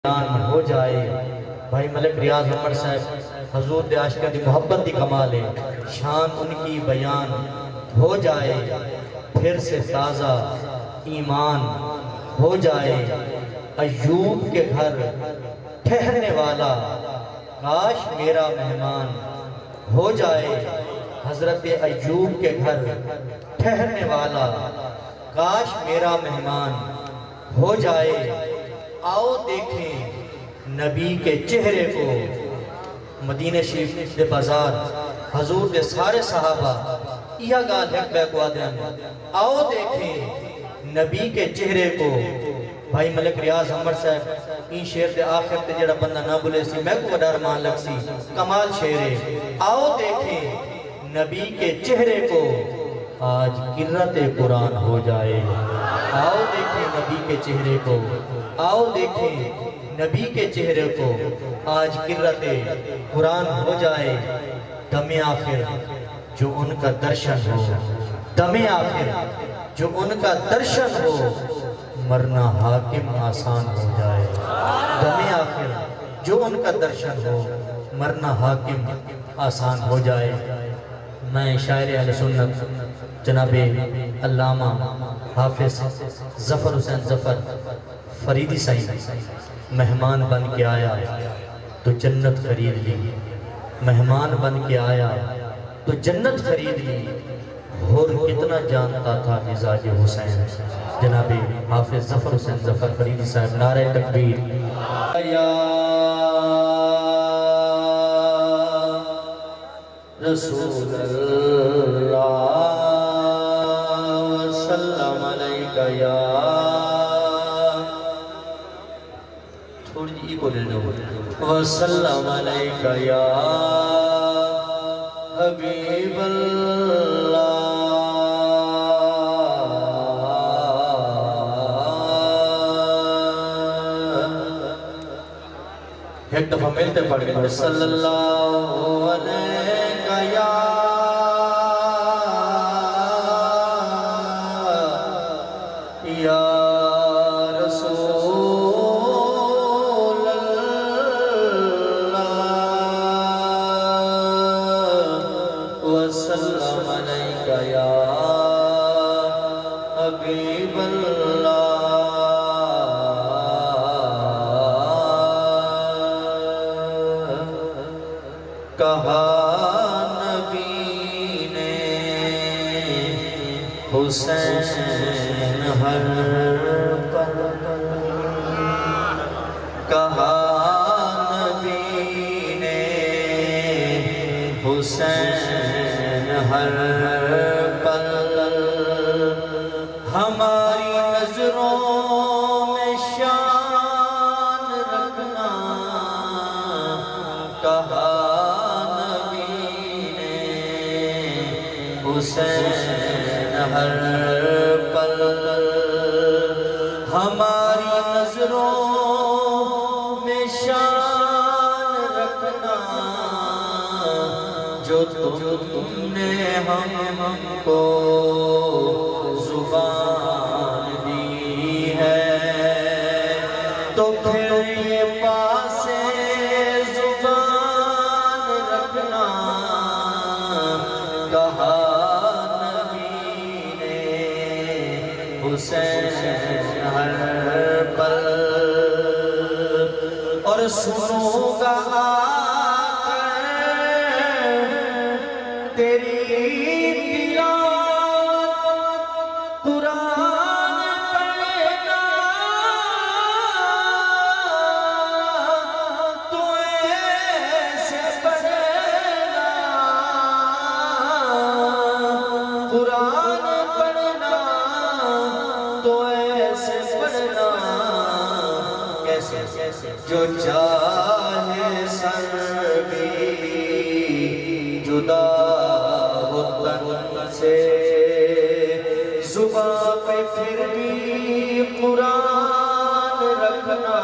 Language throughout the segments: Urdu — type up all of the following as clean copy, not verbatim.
ہو جائے بھائی ملک ریاض عمر صاحب حضور دے عاشقاں دی محبت دی کمال ہے شان ان کی بیان ہو جائے پھر سے تازہ ایمان ہو جائے ایوب کے گھر ٹھہرنے والا کاش میرا مہمان ہو جائے حضرت ایوب کے گھر ٹھہرنے والا کاش میرا مہمان ہو جائے آؤ دیکھیں نبی کے چہرے کو مدینہ شریف دے بازار حضور دے سارے صحابہ یہ گال ہے بے کو آدھیں آؤ دیکھیں نبی کے چہرے کو بھائی ملک ریاض عمر صاحب این شیر دے آخر تے جڑا بندہ نہ بولے سی میں کو وڈار مان لگ سی کمال شیرے آؤ دیکھیں نبی کے چہرے کو آج قرۃ قرآن ہو جائے آؤ دیکھیں نبی کے چہرے کو آؤ دیکھیں نبی کے چہرے کو آج قرۃ قرآن ہو جائے دم آخر جو ان کا درشن ہو دم آخر جو ان کا درشن ہو مرنا حاکم آسان ہو جائے دم آخر جو ان کا درشن ہو مرنا حاکم آسان ہو جائے میں شاعر اہل سنت جناب علامہ حافظ ظفر حسین ظفر فریدی صاحب مہمان بن کے آیا تو جنت خرید لی مہمان بن کے آیا تو جنت خرید لی اور کتنا جانتا تھا مزاج حسین جناب حافظ ظفر حسین ظفر فریدی صاحب نعرہ تکبیر یا رسول اللہ وسلم علیکہ یا تھوڑی جی کو لے لو وسلم علیکہ یا حبیب اللہ ایک دفعہ ملتے پڑھ گئے صلی اللہ علیکہ یا وسلم علیکہ یا حبیب اللہ کہا نبی نے حسین ہر پل کہا نبی نے حسین ہر پل ہماری نظروں میں شان رکھنا کہا نبی نے حسین ہر پل ہماری نظروں میں شان رکھنا جو تم نے ہم کو زبان دی ہے تو پھر یہ پاس زبان رکھنا کہا نبی نے حسین ہر پل اور سنو گا تیری تلاوت قرآن پڑھنا تو ایسے پڑھنا قرآن پڑھنا تو ایسے پڑھنا کیسے جو چاہے سر بھی جدا سے زباں پہ پھر بھی قرآن رکھنا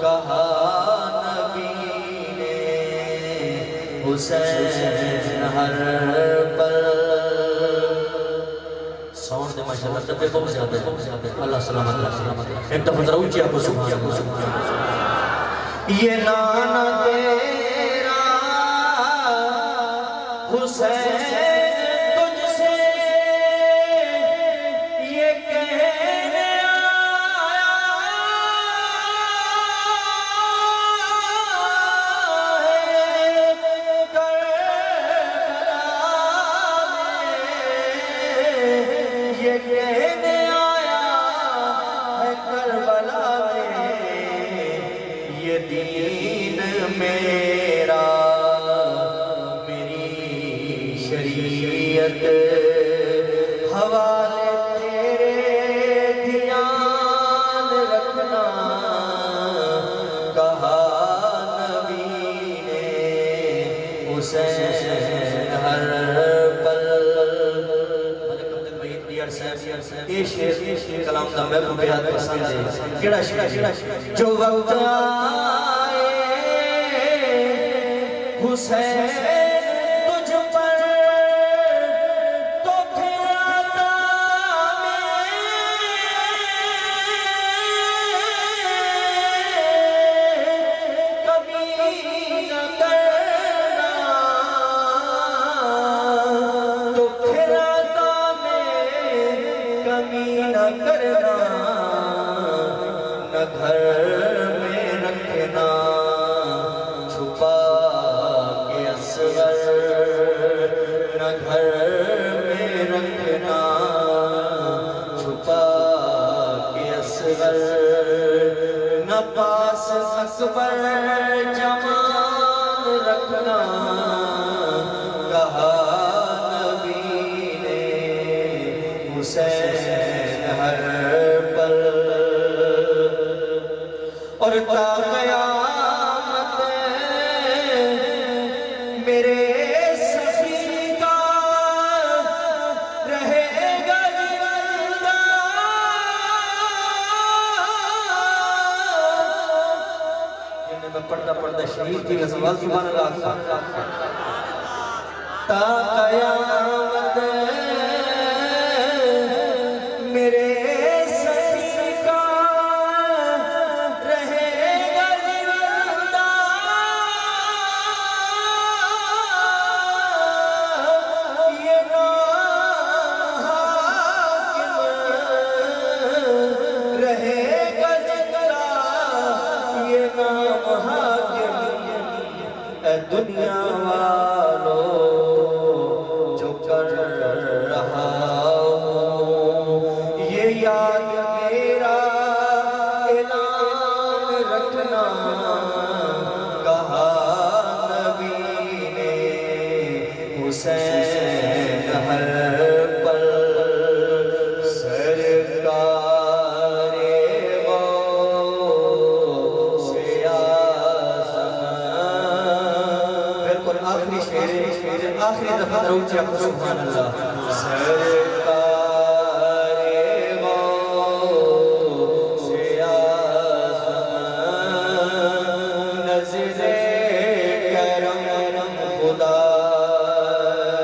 کہا نبی نے حسین ہر پل ساؤنڈ ماشاءاللہ دبے بہت زیادہ اللہ سلامت ایک دفعہ ذرا اونچی آپ کو سبحان اللہ یہ نانا تیرا حسین تجھ سے یہ کہنے آیا ہے کربلا میں یہ کہنے آیا ہے کربلا میں یہ دین میرا میری شریعت حوالے تیرے دھیان رکھنا کہا نبی نے حسین ہر پل یہ شیر کلام دا میں کو بیاد پسند ہے کیڑا شیر جو وقت آئے حسین تجھ پر تو پھر آتا میں کبھی نہ کرنا تو پھر آتا میں کبھی نہ کرنا نہ گھر میں رکھنا چھپا کے اصغر نہ گھر میں رکھنا چھپا کے اصغر نہ پاس اکبر جوان رکھنا کہا نبی نے حسین ہر پل اور تا قیامت میرے سفی کا رہے گا زندہ جنہیں میں پڑھتا شہید کی غزوات سبحان اللہ تا قیامت میرے سفی کا رہے گا زندہ یہ نام حاکم رہے گا زندہ یہ نام حاکم اے دنیا والو جو کر رہا ہوں یہ یاد میرا اعلان رکھنا کہا نبی نے حسین ہر پل سرکار غوث اعظم بالکل آخری شعر آخری دفعہ روچی آپ کو سبحان اللہ سرکار غوث اعظم نظر کرم خدا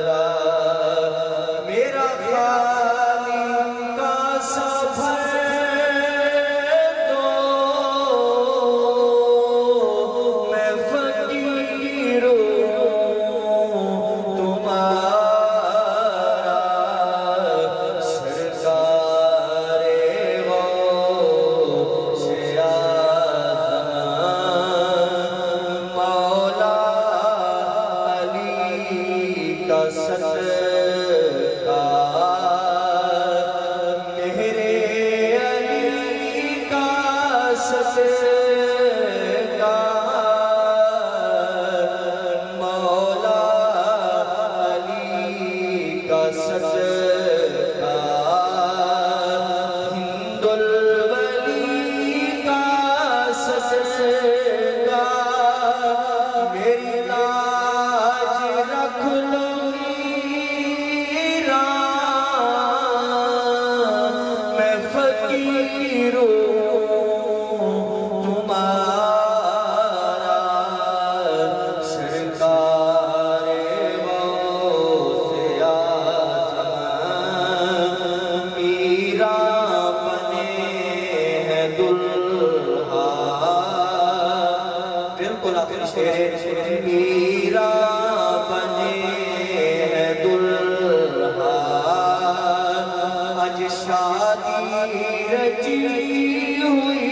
را میرا خالی کا سفر دو میں فقیر تمہارا سرکار غوث اعظم مولا علی کا صدقہ میرے علی کا صدقہ مولا علی کا صدقہ ہند الولی کا صدقہ میری لاج رکھ لوں میں فقیر تمہارا سرکار غوث اعظم پھر آخری شعر میرا بنے ہے دلہا آج شادی رچی ہوئی